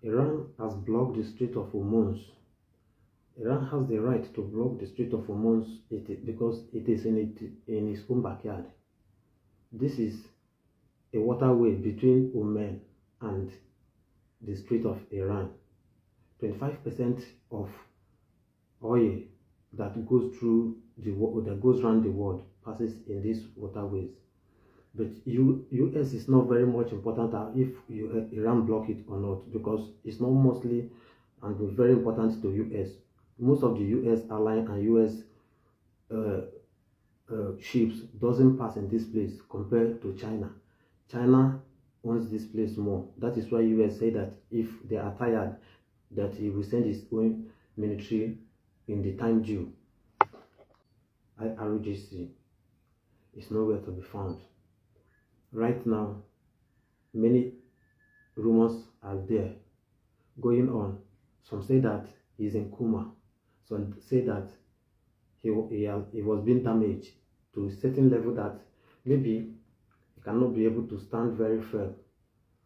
Iran has blocked the Strait of Hormuz. Iran has the right to block the Strait of Hormuz because it is in its own backyard. This is a waterway between Oman and the Strait of Iran. 25% of oil that goes around the world passes in these waterways. But US is not very much important if Iran block it or not, because it's not mostly and very important to US. Most of the US airline and US ships doesn't pass in this place compared to China. China owns this place more. That is why US say that if they are tired, that he will send his own military in the time due. IRGC is nowhere to be found. Right now, many rumors are there going on. Some say that he's in coma. Some say that he was being damaged to a certain level that maybe he cannot be able to stand very firm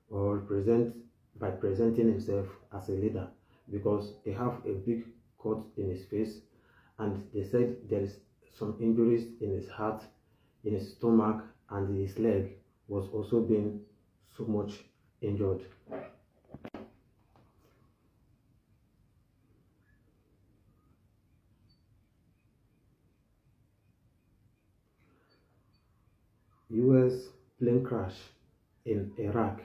or presenting himself as a leader, because he have a big cut in his face, and they said there is some injuries in his heart, in his stomach, and his leg was also being so much injured. US plane crash in Iraq.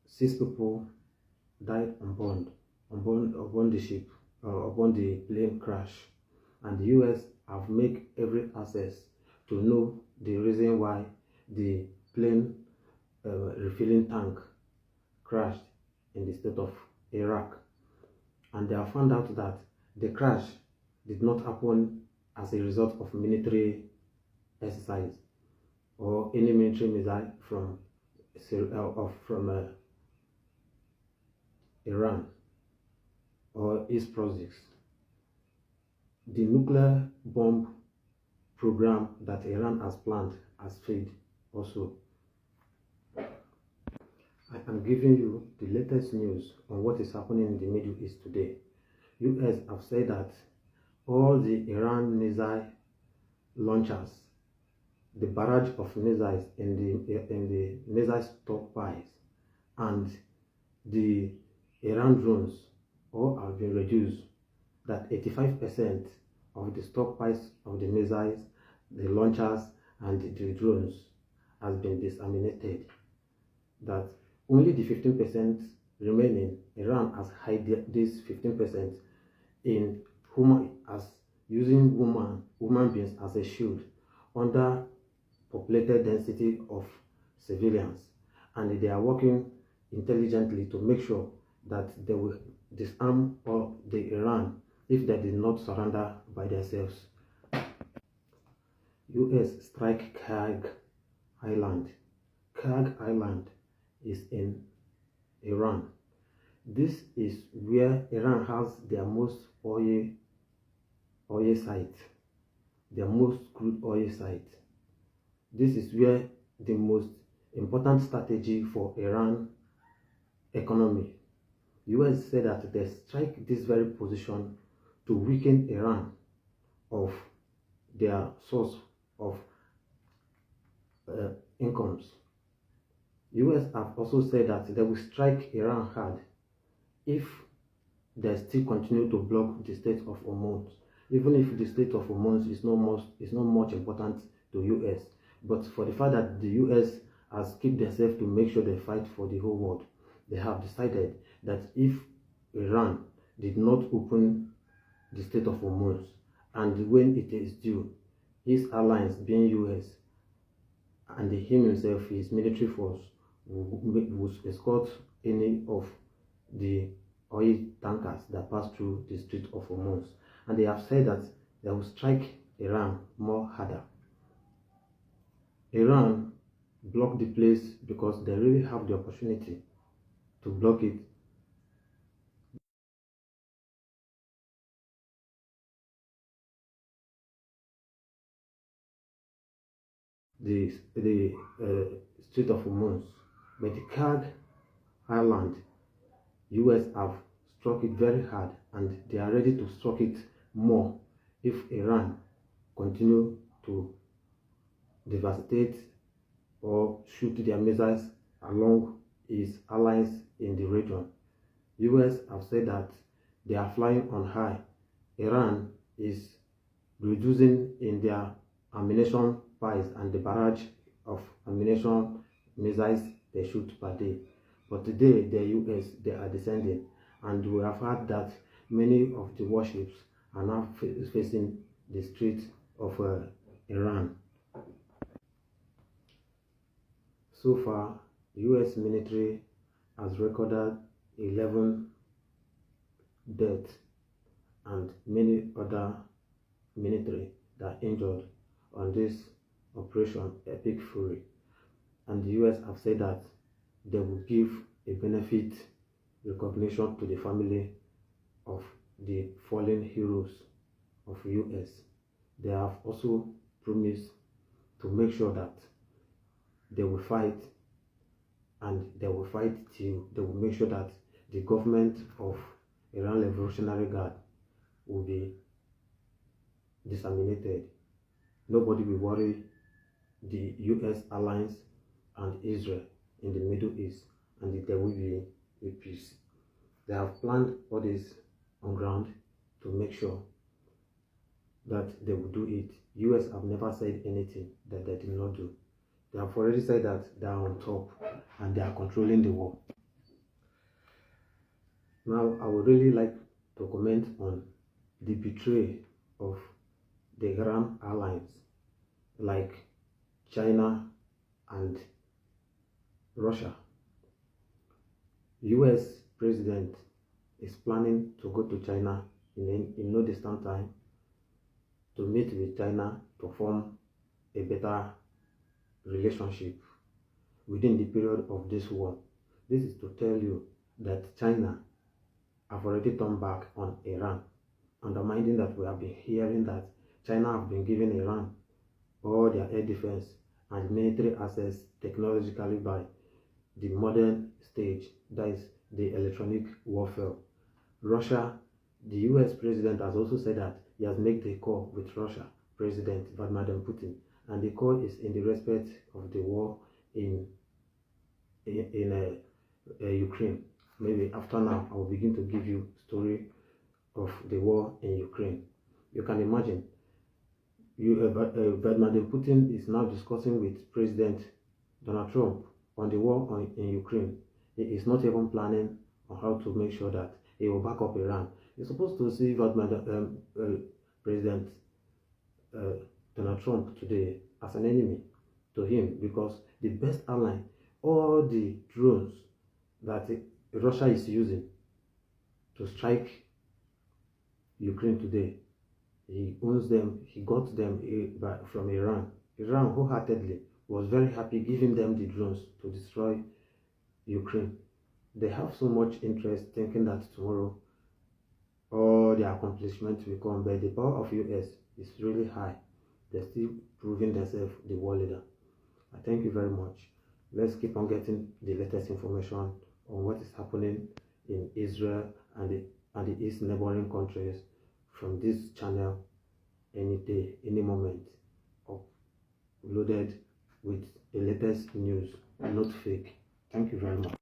6 people died on the ship, upon the plane crash, and the US have made every access to know the reason why the plane refilling tank crashed in the state of Iraq. And they have found out that the crash did not happen as a result of military exercise or any military missile from Iran or its projects. The nuclear bomb program that Iran has planned has failed also. I am giving you the latest news on what is happening in the Middle East today. US have said that all the Iran missile launchers, the barrage of missiles in the missile stockpiles, and the Iran drones all have been reduced. That 85% of the stockpiles of the missiles, the launchers, and the drones has been disseminated. That only the 15% remaining, Iran has hid this 15% in using human beings as a shield under populated density of civilians, and they are working intelligently to make sure that they will disarm all the Iran if they did not surrender by themselves. US strike Kag Island. Kag Island is in Iran. This is where Iran has their most oil site, their most crude oil site. This is where the most important strategy for Iran economy. US said that they strike this very position to weaken Iran of their source of incomes. US have also said that they will strike Iran hard if they still continue to block the Strait of Hormuz, even if the Strait of Hormuz is not much important to US. But for the fact that the US has kept themselves to make sure they fight for the whole world, they have decided that if Iran did not open the Strait of Hormuz, and when it is due, his alliance being US and him himself, his military force, will escort any of the oil tankers that pass through the Strait of Hormuz. And they have said that they will strike Iran more harder. Iran blocked the place because they really have the opportunity to block it. The Strait of Hormuz, but the Kag Ireland, US have struck it very hard, and they are ready to strike it more if Iran continue to devastate or shoot their missiles along its allies in the region. US have said that they are flying on high. Iran is reducing in their ammunition piles and the barrage of ammunition missiles they shoot per day. But today, the US, they are descending, and we have heard that many of the warships are now facing the streets of Iran. So far, US military has recorded 11 deaths and many other military that are injured on this Operation Epic Fury. And the US have said that they will give a benefit recognition to the family of the fallen heroes of US. They have also promised to make sure that they will fight, and they will fight till they will make sure that the government of Iran Revolutionary Guard will be disseminated. Nobody will worry the US alliance and Israel in the Middle East, and there will be a peace. They have planned all this on ground to make sure that they will do it. US have never said anything that they did not do. They have already said that they are on top and they are controlling the war. Now, I would really like to comment on the betrayal of the Iran alliance, like China and Russia. US president is planning to go to China in no distant time to meet with China to form a better relationship within the period of this war. This is to tell you that China have already turned back on Iran, undermining that we have been hearing that China have been giving Iran all their air defense and military access technologically by the modern stage, that is the electronic warfare. Russia, the US president has also said that he has made a call with Russia President Vladimir Putin, and the call is in the respect of the war in Ukraine. Maybe after now, I will begin to give you story of the war in Ukraine. You can imagine, Vladimir Putin is now discussing with President Donald Trump on the war in Ukraine. He is not even planning on how to make sure that he will back up Iran. You're supposed to see President Donald Trump today as an enemy to him, because the best ally, all the drones that Russia is using to strike Ukraine today, he owns them, he got them from Iran. Iran wholeheartedly was very happy giving them the drones to destroy Ukraine. They have so much interest thinking that tomorrow all their accomplishments will come, but the power of US is really high. They're still proving themselves the world leader. I thank you very much. Let's keep on getting the latest information on what is happening in Israel and the East neighboring countries from this channel any day, any moment, uploaded with the latest news, not fake. Thank you very much.